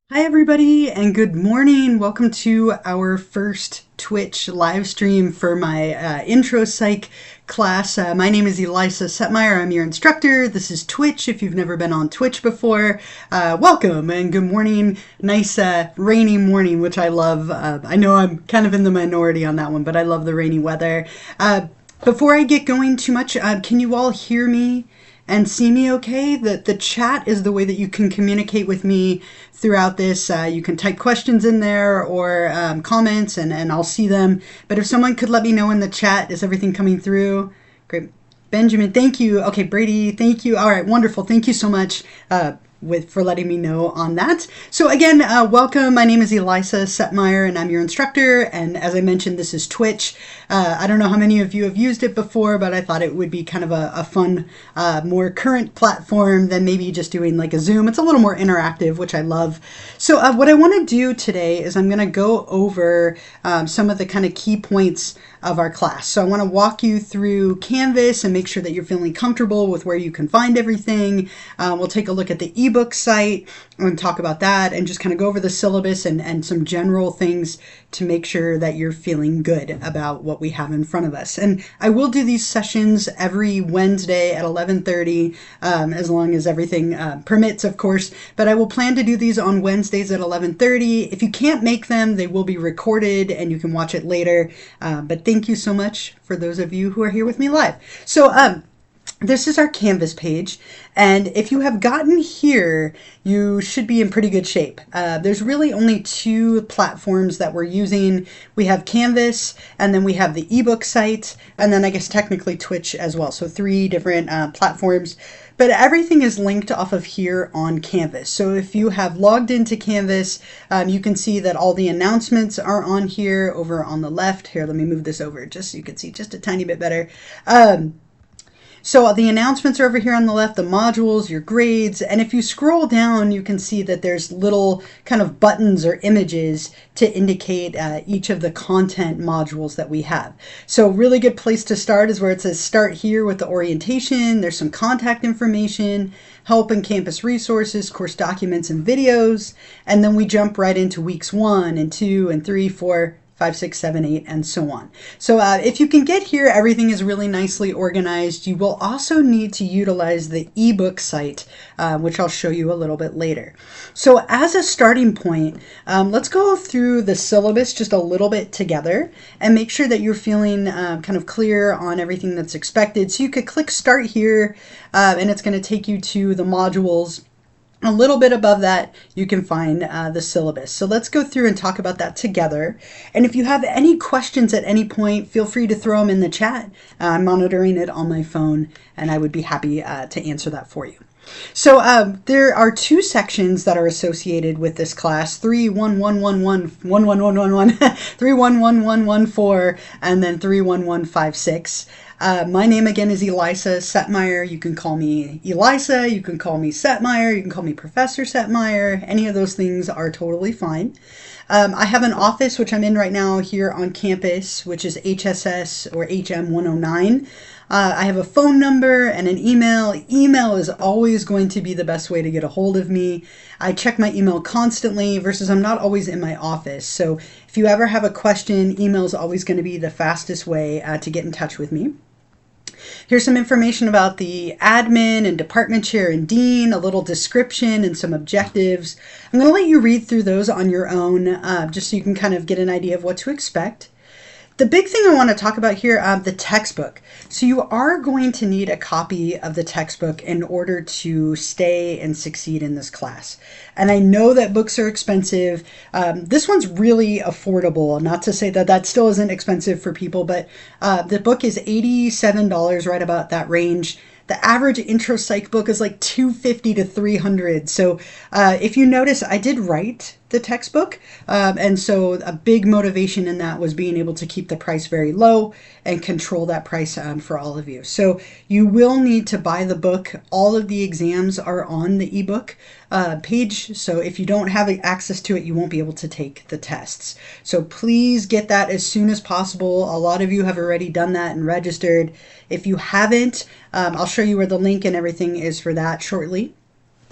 Hi, everybody, and good morning. Welcome to our first Twitch live stream for my intro psych class. My name is Elisa Setmire. I'm your instructor. This is Twitch. If you've never been on Twitch before, welcome and good morning. Nice rainy morning, which I love. I know I'm kind of in the minority on that one, but I love the rainy weather. Before I get going too much, can you all hear me and see me okay? The chat is the way that you can communicate with me throughout this. You can type questions in there or comments and I'll see them. But if someone could let me know in the chat, is everything coming through? Great. Benjamin, thank you. Okay, Brady, thank you. All right, wonderful. Thank you so much for letting me know on that. So again, welcome. My name is Elisa Setmire and I'm your instructor. And as I mentioned, this is Twitch. I don't know how many of you have used it before, but I thought it would be kind of a fun, more current platform than maybe just doing like a Zoom. It's a little more interactive, which I love. So what I want to do today is I'm going to go over some of the kind of key points of our class. So I want to walk you through Canvas and make sure that you're feeling comfortable with where you can find everything. We'll take a look at the ebook site and talk about that and just kind of go over the syllabus and some general things to make sure that you're feeling good about what we have in front of us. And I will do these sessions every Wednesday at 11:30, as long as everything permits, of course. But I will plan to do these on Wednesdays at 11:30. If you can't make them, they will be recorded and you can watch it later. But thank you so much for those of you who are here with me live. So this is our Canvas page, and if you have gotten here, you should be in pretty good shape. There's really only two platforms that we're using. We have Canvas, and then we have the ebook site, and then I guess technically Twitch as well. So three different platforms, but everything is linked off of here on Canvas. So if you have logged into Canvas, you can see that all the announcements are on here over on the left. Here, let me move this over just so you can see just a tiny bit better. So the announcements are over here on the left, the modules, your grades, and if you scroll down, you can see that there's little kind of buttons or images to indicate each of the content modules that we have. So a really good place to start is where it says start here with the orientation. There's some contact information, help and campus resources, course documents and videos, and then we jump right into weeks 1 and 2 and 3, 4, 5, 6, 7, 8, and so on. So if you can get here, everything is really nicely organized. You will also need to utilize the ebook site, which I'll show you a little bit later. So as a starting point, let's go through the syllabus just a little bit together and make sure that you're feeling kind of clear on everything that's expected. So you could click start here, and it's going to take you to the modules. A little bit above that, you can find the syllabus. So let's go through and talk about that together. And if you have any questions at any point, feel free to throw them in the chat. I'm monitoring it on my phone, and I would be happy to answer that for you. So there are two sections that are associated with this class, 31111, 311114, and then 31156. My name again is Elisa Setmire. You can call me Elisa, you can call me Setmire, you can call me Professor Setmire. Any of those things are totally fine. I have an office, which I'm in right now here on campus, which is HSS or HM 109. I have a phone number and an email. Email is always going to be the best way to get a hold of me. I check my email constantly versus I'm not always in my office. So if you ever have a question, email is always going to be the fastest way to get in touch with me. Here's some information about the admin and department chair and dean, a little description and some objectives. I'm going to let you read through those on your own, just so you can kind of get an idea of what to expect. The big thing I want to talk about here, the textbook. So you are going to need a copy of the textbook in order to stay and succeed in this class. And I know that books are expensive. This one's really affordable. Not to say that that still isn't expensive for people, but the book is $87, right about that range. The average intro psych book is like $250 to $300. So if you notice, I did write the textbook. And so a big motivation in that was being able to keep the price very low and control that price for all of you. So you will need to buy the book. All of the exams are on the ebook page. So if you don't have access to it, you won't be able to take the tests. So please get that as soon as possible. A lot of you have already done that and registered. If you haven't, I'll show you where the link and everything is for that shortly.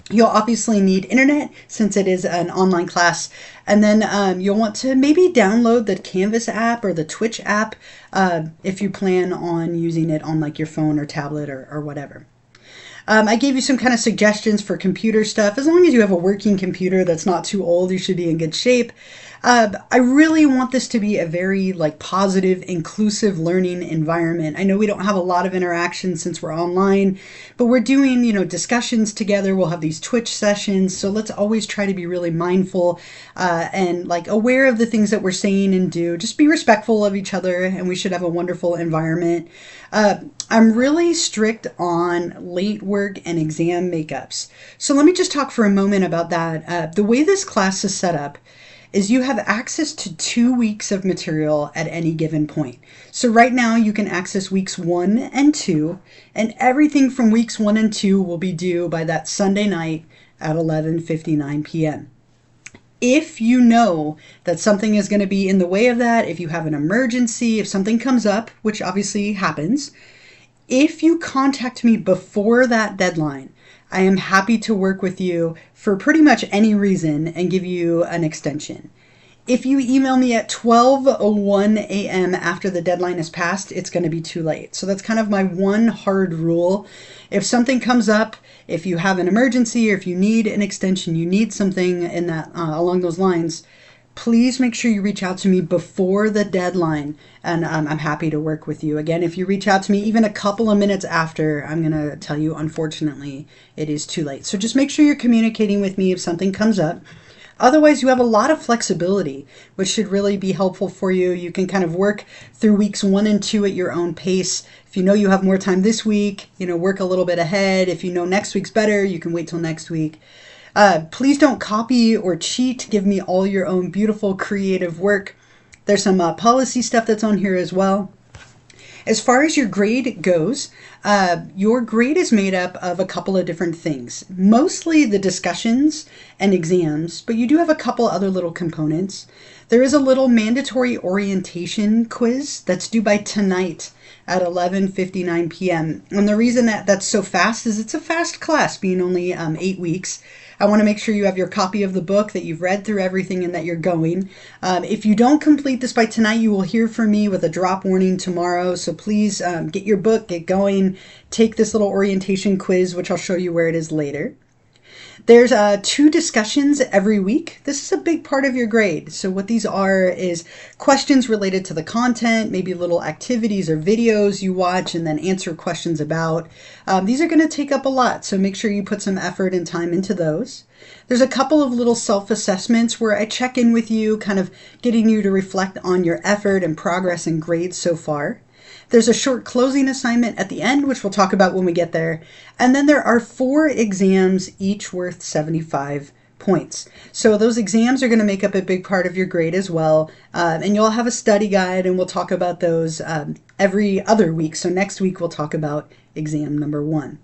You'll obviously need internet since it is an online class. And then you'll want to maybe download the Canvas app or the Twitch app if you plan on using it on like your phone or tablet or whatever. I gave you some kind of suggestions for computer stuff. As long as you have a working computer that's not too old, you should be in good shape. I really want this to be a very like positive, inclusive learning environment. I know we don't have a lot of interaction since we're online, but we're doing, discussions together. We'll have these Twitch sessions. So let's always try to be really mindful and like aware of the things that we're saying and do. Just be respectful of each other, and we should have a wonderful environment. I'm really strict on late work and exam makeups. So let me just talk for a moment about that. The way this class is set up is you have access to 2 weeks of material at any given point. So right now you can access weeks 1 and 2, and everything from weeks 1 and 2 will be due by that Sunday night at 11:59 p.m. If you know that something is going to be in the way of that, if you have an emergency, if something comes up, which obviously happens, if you contact me before that deadline, I am happy to work with you for pretty much any reason and give you an extension. If you email me at 12:01 a.m. after the deadline is passed, it's going to be too late. So that's kind of my one hard rule. If something comes up, if you have an emergency or if you need an extension, you need something in that along those lines, please make sure you reach out to me before the deadline, and I'm happy to work with you. Again, if you reach out to me even a couple of minutes after, I'm going to tell you, unfortunately, it is too late. So just make sure you're communicating with me if something comes up. Otherwise, you have a lot of flexibility, which should really be helpful for you. You can kind of work through weeks 1 and 2 at your own pace. If you know you have more time this week, work a little bit ahead. If you know next week's better, you can wait till next week. Please don't copy or cheat. Give me all your own beautiful creative work. There's some policy stuff that's on here as well. As far as your grade goes, your grade is made up of a couple of different things. Mostly the discussions and exams, but you do have a couple other little components. There is a little mandatory orientation quiz that's due by tonight at 11:59 p.m. And the reason that that's so fast is it's a fast class, being only 8 weeks. I want to make sure you have your copy of the book, that you've read through everything, and that you're going. If you don't complete this by tonight, you will hear from me with a drop warning tomorrow. So please get your book, get going, take this little orientation quiz, which I'll show you where it is later. There's 2 discussions every week. This is a big part of your grade. So what these are is questions related to the content, maybe little activities or videos you watch and then answer questions about. These are going to take up a lot, so make sure you put some effort and time into those. There's a couple of little self-assessments where I check in with you, kind of getting you to reflect on your effort and progress and grades so far. There's a short closing assignment at the end, which we'll talk about when we get there. And then there are 4 exams, each worth 75 points. So those exams are going to make up a big part of your grade as well. And you'll have a study guide, and we'll talk about those every other week. So next week, we'll talk about exam number 1.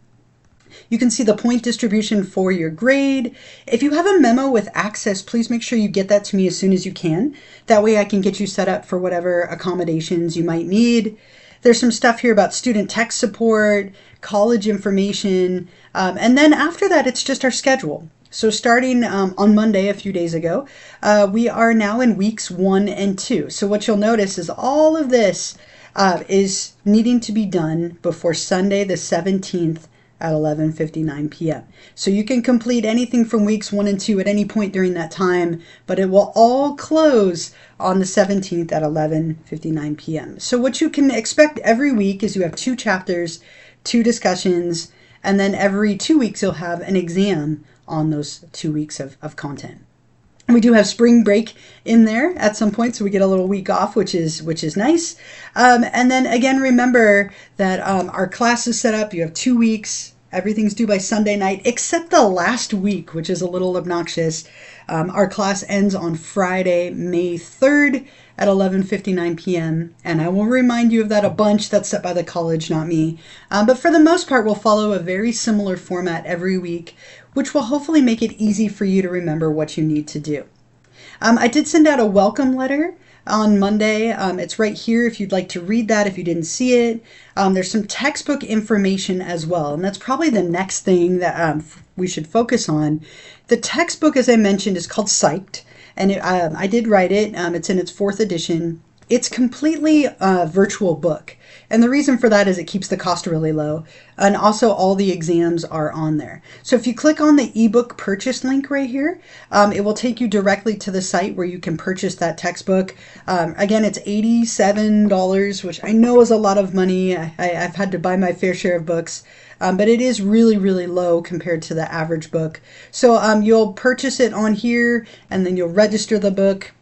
You can see the point distribution for your grade. If you have a memo with access, please make sure you get that to me as soon as you can. That way I can get you set up for whatever accommodations you might need. There's some stuff here about student tech support, college information, and then after that, it's just our schedule. So starting on Monday, a few days ago, we are now in weeks 1 and 2. So what you'll notice is all of this is needing to be done before Sunday the 17th at 11:59 p.m. So you can complete anything from weeks 1 and 2 at any point during that time, but it will all close on the 17th at 11:59 p.m. So what you can expect every week is you have 2 chapters, 2 discussions, and then every 2 weeks you'll have an exam on those 2 weeks of content. And we do have spring break in there at some point, so we get a little week off, which is nice. And then again, remember that our class is set up. You have 2 weeks. Everything's due by Sunday night, except the last week, which is a little obnoxious. Our class ends on Friday, May 3rd at 11:59 p.m. And I will remind you of that a bunch. That's set by the college, not me. But for the most part, we'll follow a very similar format every week, which will hopefully make it easy for you to remember what you need to do. I did send out a welcome letter on Monday. It's right here if you'd like to read that if you didn't see it. There's some textbook information as well, and that's probably the next thing that we should focus on. The textbook, as I mentioned, is called Psyched, and I did write it. It's in its 4th edition. It's completely a virtual book. And the reason for that is it keeps the cost really low. And also all the exams are on there. So if you click on the ebook purchase link right here, it will take you directly to the site where you can purchase that textbook. Again, it's $87, which I know is a lot of money. I've had to buy my fair share of books. But it is really, really low compared to the average book. So you'll purchase it on here and then you'll register the book.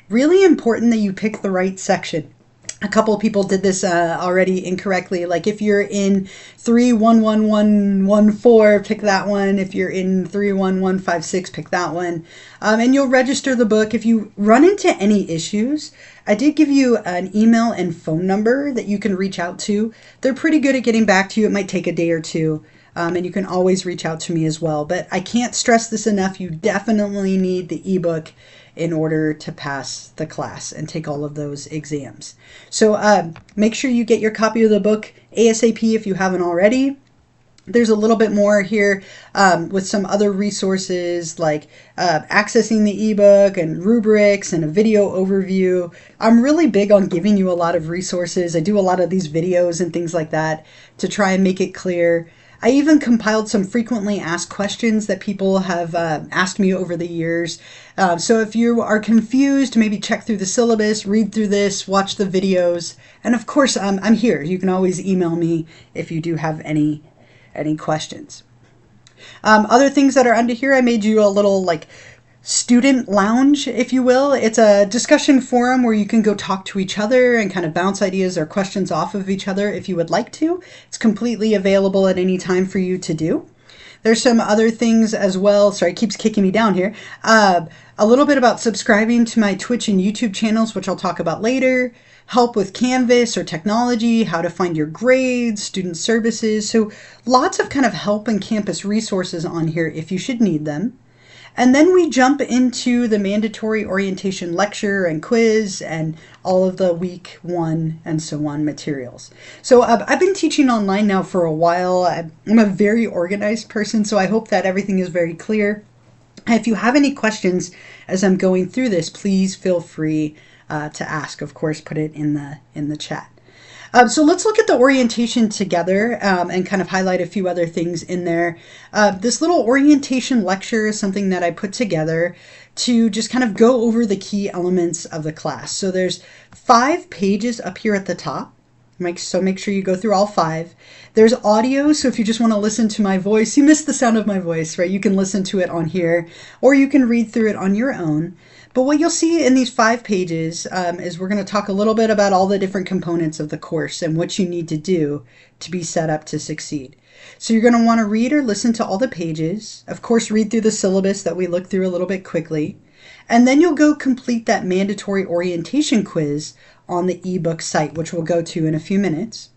Really important that you pick the right section. A couple of people did this already incorrectly. Like if you're in 311114, pick that one. If you're in 31156, pick that one. And you'll register the book. If you run into any issues, I did give you an email and phone number that you can reach out to. They're pretty good at getting back to you. It might take a day or two. And you can always reach out to me as well. But I can't stress this enough. You definitely need the ebook in order to pass the class and take all of those exams. So make sure you get your copy of the book ASAP if you haven't already. There's a little bit more here with some other resources like accessing the ebook and rubrics and a video overview. I'm really big on giving you a lot of resources. I do a lot of these videos and things like that to try and make it clear. I even compiled some frequently asked questions that people have asked me over the years. So if you are confused, maybe check through the syllabus, read through this, watch the videos. And of course, I'm here. You can always email me if you do have any questions. Other things that are under here, I made you a little like student lounge, if you will. It's a discussion forum where you can go talk to each other and kind of bounce ideas or questions off of each other if you would like to. It's completely available at any time for you to do. There's some other things as well. Sorry, it keeps kicking me down here. A little bit about subscribing to my Twitch and YouTube channels, which I'll talk about later. Help with Canvas or technology, how to find your grades, student services. So lots of kind of help and campus resources on here if you should need them. And then we jump into the mandatory orientation lecture and quiz and all of the week 1 and so on materials. So I've been teaching online now for a while. I'm a very organized person, so I hope that everything is very clear. If you have any questions as I'm going through this, please feel free to ask. Of course, put it in the chat. So let's look at the orientation together and kind of highlight a few other things in there. This little orientation lecture is something that I put together to just kind of go over the key elements of the class. So there's 5 pages up here at the top. So make sure you go through all 5. There's audio, so if you just want to listen to my voice, you missed the sound of my voice, right? You can listen to it on here, or you can read through it on your own. But what you'll see in these 5 pages is we're going to talk a little bit about all the different components of the course and what you need to do to be set up to succeed. So you're going to want to read or listen to all the pages. Of course, read through the syllabus that we looked through a little bit quickly. And then you'll go complete that mandatory orientation quiz on the ebook site, which we'll go to in a few minutes.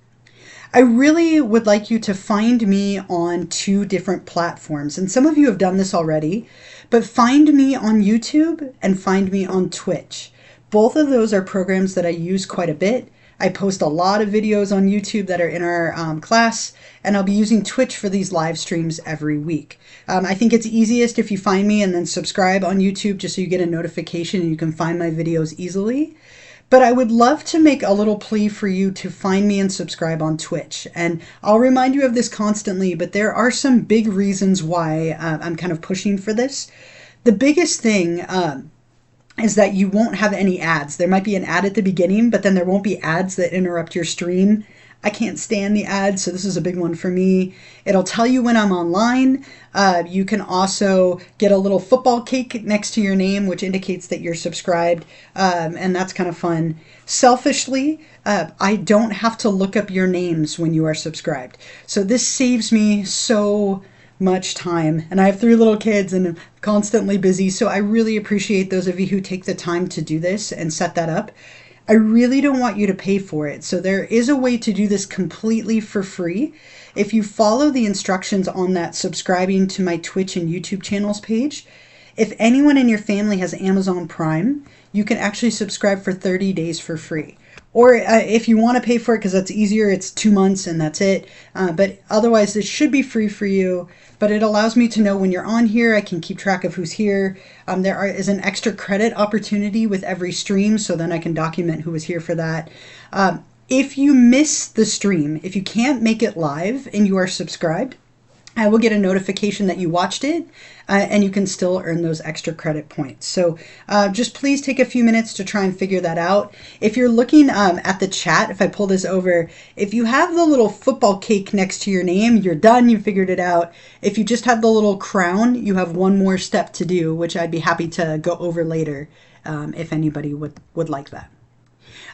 I really would like you to find me on 2 different platforms. And some of you have done this already, but find me on YouTube and find me on Twitch. Both of those are programs that I use quite a bit. I post a lot of videos on YouTube that are in our class, and I'll be using Twitch for these live streams every week. I think it's easiest if you find me and then subscribe on YouTube just so you get a notification and you can find my videos easily. But I would love to make a little plea for you to find me and subscribe on Twitch. And I'll remind you of this constantly, but there are some big reasons why I'm kind of pushing for this. The biggest thing is that you won't have any ads. There might be an ad at the beginning, but then there won't be ads that interrupt your stream. I can't stand the ads, so this is a big one for me. It'll tell you when I'm online. You can also get a little football cake next to your name, which indicates that you're subscribed, and that's kind of fun. Selfishly, I don't have to look up your names when you are subscribed. So this saves me so much time, and I have 3 little kids and I'm constantly busy, so I really appreciate those of you who take the time to do this and set that up. I really don't want you to pay for it. So there is a way to do this completely for free. If you follow the instructions on that subscribing to my Twitch and YouTube channels page, If anyone in your family has Amazon Prime, you can actually subscribe for 30 days for free. Or if you want to pay for it, because that's easier, it's 2 months and that's it. But otherwise, this should be free for you. But it allows me to know when you're on here. I can keep track of who's here. Is an extra credit opportunity with every stream, so then I can document who was here for that. If you miss the stream, if you can't make it live and you are subscribed, I will get a notification that you watched it, and you can still earn those extra credit points. So just please take a few minutes to try and figure that out. If you're looking at the chat, if I pull this over, if you have the little football cake next to your name, you're done, you figured it out. If you just have the little crown, you have one more step to do, which I'd be happy to go over later if anybody would like that.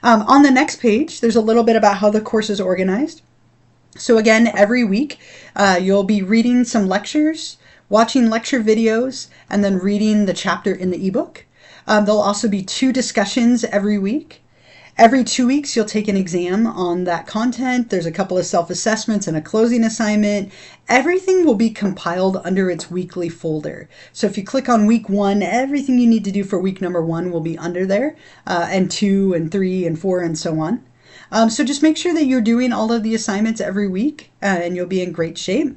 On the next page, there's a little bit about how the course is organized. So again, every week you'll be reading some lectures, watching lecture videos, and then reading the chapter in the ebook. There'll also be 2 discussions every week. Every 2 weeks, you'll take an exam on that content. There's a couple of self-assessments and a closing assignment. Everything will be compiled under its weekly folder. So if you click on week 1, everything you need to do for week number 1 will be under there, and 2 and 3 and 4 and so on. So just make sure that you're doing all of the assignments every week, and you'll be in great shape.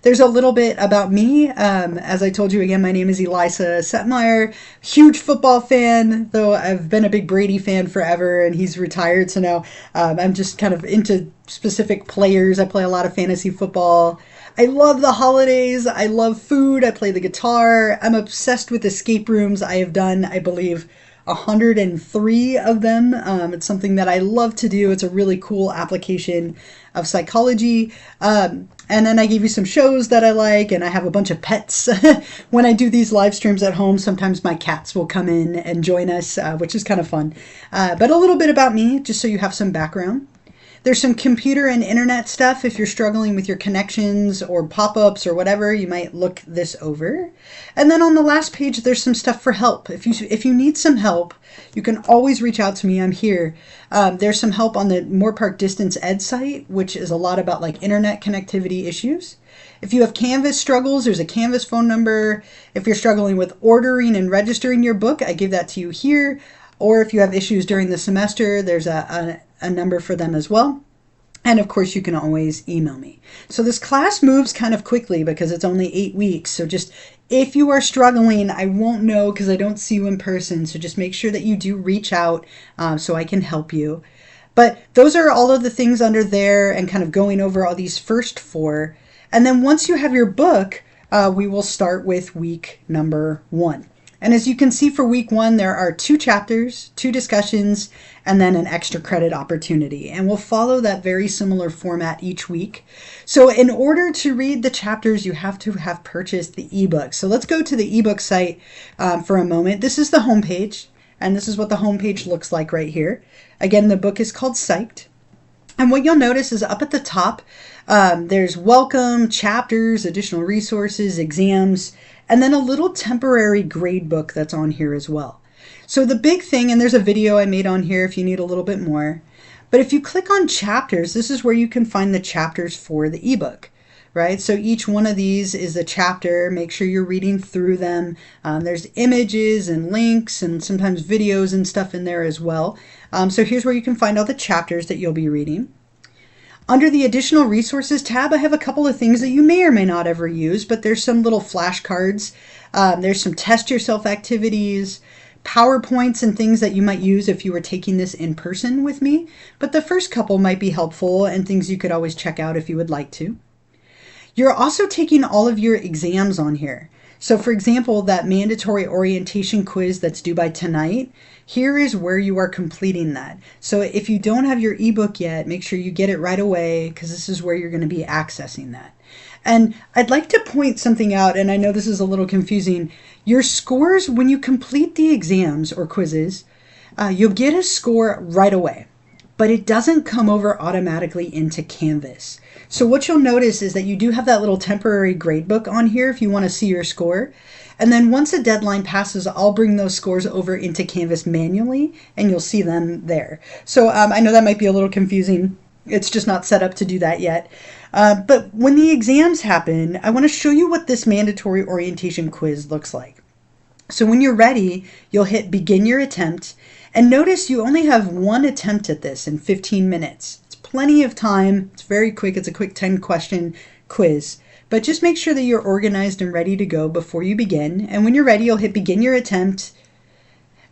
There's a little bit about me. As I told you again, my name is Elisa Setmire. Huge football fan, though I've been a big Brady fan forever, and he's retired. So now I'm just kind of into specific players. I play a lot of fantasy football. I love the holidays. I love food. I play the guitar. I'm obsessed with escape rooms. I have done, I believe, 103 of them. It's something that I love to do. It's a really cool application of psychology. And then I gave you some shows that I like, and I have a bunch of pets. When I do these live streams at home, sometimes my cats will come in and join us, which is kind of fun. But a little bit about me, just so you have some background. There's some computer and internet stuff. If you're struggling with your connections or pop-ups or whatever, you might look this over. And then on the last page, there's some stuff for help. If you need some help, you can always reach out to me. I'm here. There's some help on the Moorpark Distance Ed site, which is a lot about like internet connectivity issues. If you have Canvas struggles, there's a Canvas phone number. If you're struggling with ordering and registering your book, I give that to you here. Or if you have issues during the semester, there's a number for them as well. And of course, you can always email me. So this class moves kind of quickly because it's only 8 weeks. So just if you are struggling, I won't know because I don't see you in person. So just make sure that you do reach out so I can help you. But those are all of the things under there and kind of going over all these first 4. And then once you have your book, we will start with week number 1. And as you can see for week 1, there are 2 chapters, 2 discussions, and then an extra credit opportunity. And we'll follow that very similar format each week. So in order to read the chapters, you have to have purchased the ebook. So let's go to the ebook site for a moment. This is the homepage, and this is what the homepage looks like right here. Again, the book is called Psyched. And what you'll notice is up at the top, there's welcome, chapters, additional resources, exams, and then a little temporary grade book that's on here as well. So the big thing, and there's a video I made on here if you need a little bit more, but if you click on chapters, this is where you can find the chapters for the ebook, right? So each one of these is a chapter. Make sure you're reading through them. There's images and links and sometimes videos and stuff in there as well. So here's where you can find all the chapters that you'll be reading. Under the Additional Resources tab, I have a couple of things that you may or may not ever use, but there's some little flashcards. There's some test yourself activities, PowerPoints and things that you might use if you were taking this in person with me. But the first couple might be helpful and things you could always check out if you would like to. You're also taking all of your exams on here. So for example, that mandatory orientation quiz that's due by tonight, here is where you are completing that. So if you don't have your ebook yet, make sure you get it right away because this is where you're going to be accessing that. And I'd like to point something out, and I know this is a little confusing. Your scores, when you complete the exams or quizzes, you'll get a score right away, but it doesn't come over automatically into Canvas. So what you'll notice is that you do have that little temporary gradebook on here if you want to see your score. And then once a deadline passes, I'll bring those scores over into Canvas manually, and you'll see them there. So I know that might be a little confusing. It's just not set up to do that yet. But when the exams happen, I want to show you what this mandatory orientation quiz looks like. So when you're ready, you'll hit begin your attempt. And notice you only have one attempt at this in 15 minutes. It's plenty of time. It's very quick. It's a quick 10-question quiz. But just make sure that you're organized and ready to go before you begin. And when you're ready, you'll hit begin your attempt.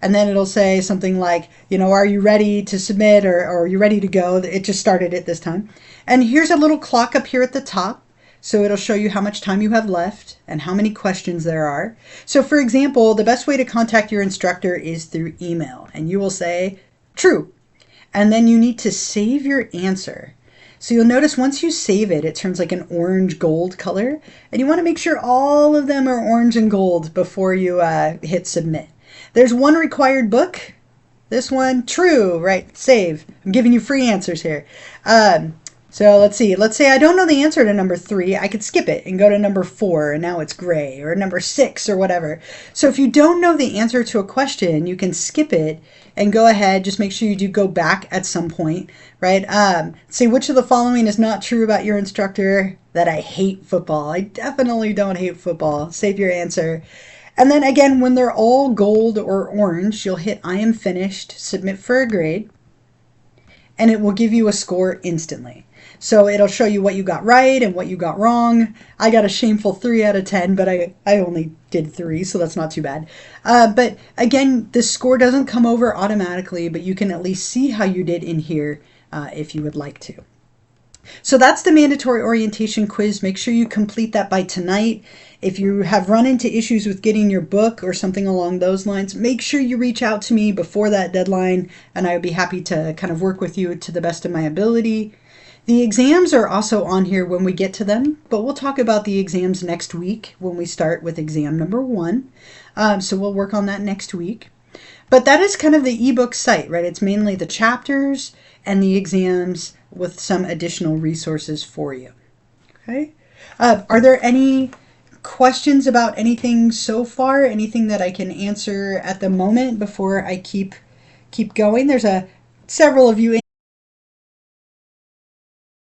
And then it'll say something like, are you ready to submit, or are you ready to go? It just started it this time. And here's a little clock up here at the top. So it'll show you how much time you have left and how many questions there are. So for example, the best way to contact your instructor is through email. And you will say, true. And then you need to save your answer. So you'll notice once you save it, it turns like an orange gold color. And you want to make sure all of them are orange and gold before you hit submit. There's one required book. This one, true, right? Save. I'm giving you free answers here. So let's see. Let's say I don't know the answer to number 3. I could skip it and go to number 4, and now it's gray, or number 6, or whatever. So if you don't know the answer to a question, you can skip it and go ahead. Just make sure you do go back at some point, right? Say which of the following is not true about your instructor. That I hate football. I definitely don't hate football. Save your answer. And then again, when they're all gold or orange, you'll hit I am finished, submit for a grade, and it will give you a score instantly. So it'll show you what you got right and what you got wrong. I got a shameful 3 out of 10, but I only did 3, so that's not too bad. But again, the score doesn't come over automatically, but you can at least see how you did in here if you would like to. So that's the mandatory orientation quiz. Make sure you complete that by tonight. If you have run into issues with getting your book or something along those lines, make sure you reach out to me before that deadline, and I would be happy to kind of work with you to the best of my ability. The exams are also on here when we get to them, but we'll talk about the exams next week when we start with exam number 1. So we'll work on that next week. But that is kind of the ebook site, right? It's mainly the chapters and the exams with some additional resources for you. Okay. Are there any questions about anything so far? Anything that I can answer at the moment before I keep going? There's several of you